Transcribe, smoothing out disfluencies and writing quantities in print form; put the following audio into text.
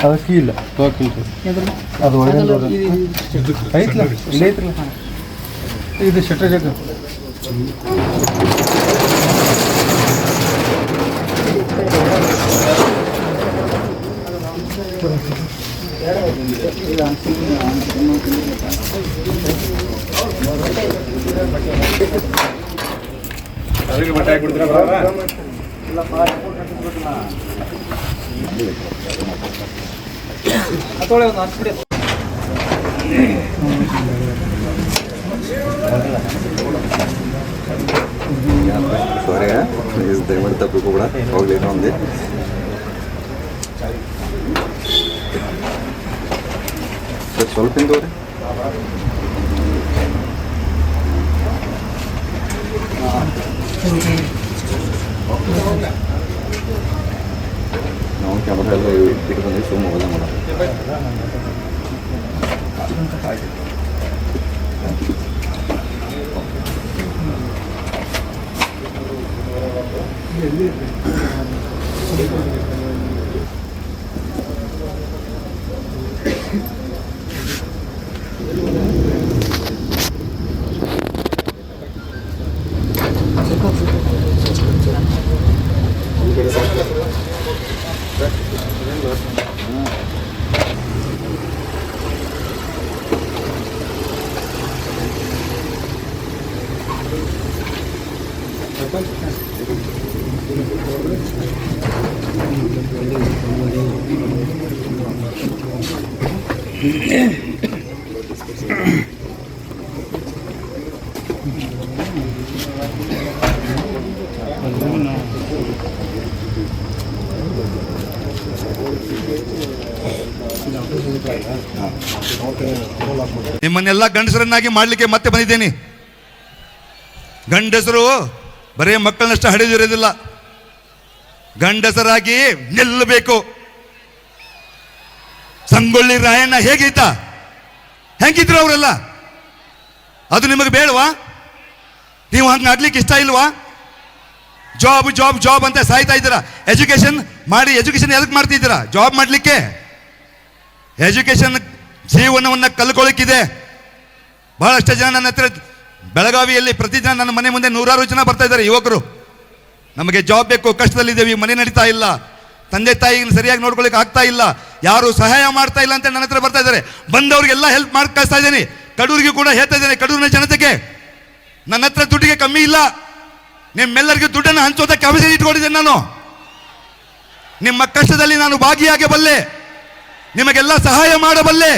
ಅದಕ್ಕೆ ಇಲ್ಲ ಅದು ಒಳಗೆ ಐತ್ಲ ಇಲ್ಲ ಐತ್ರಲ್ಲ ಇದು ಶೆಟ್ರ ಜಗ ಬಟ್ಟೆ ಹಾಕ್ಬಿಡ್ತೀರ ಅಥವಾ ಒಂದು ಹಂಚ್ಬಿಡಿ ಸಾರಿ ಪ್ಲೀಸ್ ದಯಮಾಡಿ ತಪ್ಪು ಕೂಡ ಹೋಗ್ಲೇನೋ ಒಂದೇ ಸರ್ ಸ್ವಲ್ಪ ಹಿಂದೋರಿ ನಾವು ಕ್ಯಾಮರಾ ಎಲ್ಲ ಇಟ್ಟು ಬಂದು ಶೋ ಮೊಬೈಲ್ ಮಾಡೋಣ ನಿಮ್ಮನ್ನೆಲ್ಲ ಗಂಡಸರನ್ನಾಗಿ ಮಾಡಲಿಕ್ಕೆ ಮತ್ತೆ ಬಂದಿದ್ದೇನೆ. ಗಂಡಸರು ಬರೇ ಮಕ್ಕಳನ್ನಷ್ಟು ಹಡಿದಿರೋದಿಲ್ಲ, ಗಂಡಸರಾಗಿ ನಿಲ್ಲಬೇಕು. ಸಂಗೊಳ್ಳಿ ರಾಯಣ್ಣ ಹೇಗೀತ, ಹೆಂಗಿದ್ರು ಅವರೆಲ್ಲ, ಅದು ನಿಮಗೆ ಬೇಡವಾ? ನೀವು ಹಂಗೆ ಆಗ್ಲಿಕ್ಕೆ ಇಷ್ಟ ಇಲ್ವಾ? ಜಾಬ್ ಜಾಬ್ ಜಾಬ್ ಅಂತ ಸಾಯ್ತಾ ಇದ್ದೀರಾ. ಎಜುಕೇಶನ್ ಮಾಡಿ, ಎಜುಕೇಶನ್ ಎದಕ್ಕೆ ಮಾಡ್ತಿದ್ದೀರಾ? ಜಾಬ್ ಮಾಡಲಿಕ್ಕೆ. ಎಜುಕೇಶನ್ ಜೀವನವನ್ನು ಕಲ್ಕೊಳ್ಳಿಕ್ಕಿದೆ. ಬಹಳಷ್ಟು ಜನ ನನ್ನ ಹತ್ರ ಬೆಳಗಾವಿಯಲ್ಲಿ ಪ್ರತಿದಿನ ನನ್ನ ಮನೆ ಮುಂದೆ 100 ಜನ ಬರ್ತಾ ಇದ್ದಾರೆ, ಯುವಕರು. ನಮಗೆ ಜಾಬ್ ಬೇಕು, ಕಷ್ಟದಲ್ಲಿದ್ದೇವೆ, ಮನೆ ನಡೀತಾ ಇಲ್ಲ, ತಂದೆ ತಾಯಿ ಸರಿಯಾಗಿ ನೋಡ್ಕೊಳ್ಳಿಕ್ಕೆ ಆಗ್ತಾ ಇಲ್ಲ, ಯಾರು ಸಹಾಯ ಮಾಡ್ತಾ ಇಲ್ಲ ಅಂತ ನನ್ನ ಹತ್ರ ಬರ್ತಾ ಇದ್ದಾರೆ. ಬಂದವ್ರಿಗೆಲ್ಲ ಹೆಲ್ಪ್ ಮಾಡಿ ಕಳಿಸ್ತಾ ಇದ್ದೀನಿ. ಕಡೂರಿಗೆ ಕೂಡ ಹೇಳ್ತಾ ಇದ್ದೇನೆ, ಕಡೂರಿನ ಜನತೆಗೆ ನನ್ನ ಹತ್ರ ದುಡ್ಡಿಗೆ ಕಮ್ಮಿ ಇಲ್ಲ, ನಿಮ್ಮೆಲ್ಲರಿಗೂ ದುಡ್ಡನ್ನು ಹಂಚೋದಕ್ಕೆ ಅವಶ್ಯ ಇಟ್ಕೊಂಡಿದ್ದೇನೆ. ನಾನು ನಿಮ್ಮ ಕಷ್ಟದಲ್ಲಿ ನಾನು ಭಾಗಿಯಾಗಬಲ್ಲೆ, ನಿಮಗೆಲ್ಲ ಸಹಾಯ ಮಾಡಬಲ್ಲೆ.